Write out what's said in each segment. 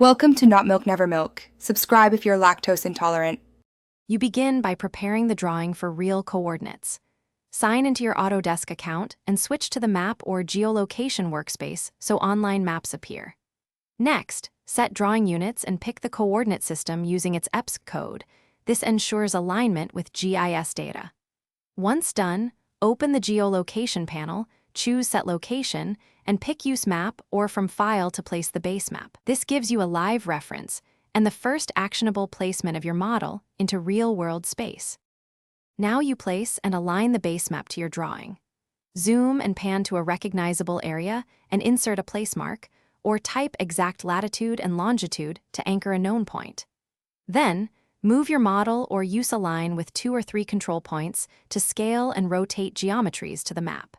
Welcome to Not Milk Never Milk. Subscribe if you're lactose intolerant. You begin by preparing the drawing for real coordinates. Sign into your Autodesk account and switch to the map or geolocation workspace so online maps appear. Next, set drawing units and pick the coordinate system using its EPS code. This ensures alignment with GIS data. Once done, open the geolocation panel, choose Set Location, and pick Use Map or from File to place the base map. This gives you a live reference and the first actionable placement of your model into real-world space. Now you place and align the base map to your drawing. Zoom and pan to a recognizable area and insert a place mark, or type exact latitude and longitude to anchor a known point. Then, move your model or use a line with 2 or 3 control points to scale and rotate geometries to the map.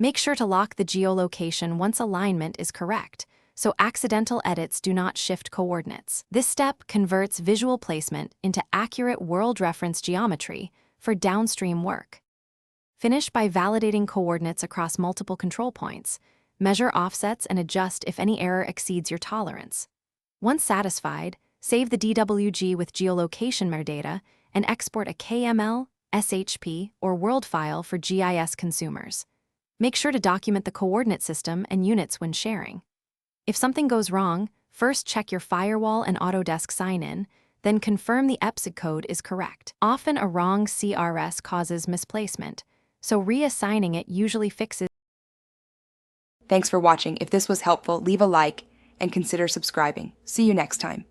Make sure to lock the geolocation once alignment is correct, so accidental edits do not shift coordinates. This step converts visual placement into accurate world reference geometry for downstream work. Finish by validating coordinates across multiple control points. Measure offsets and adjust if any error exceeds your tolerance. Once satisfied, save the DWG with geolocation metadata and export a KML, SHP, or World file for GIS consumers. Make sure to document the coordinate system and units when sharing. If something goes wrong, first check your firewall and Autodesk sign-in, then confirm the EPS code is correct. Often a wrong CRS causes misplacement, so reassigning it usually fixes. Thanks for watching. If this was helpful, leave a like and consider subscribing. See you next time.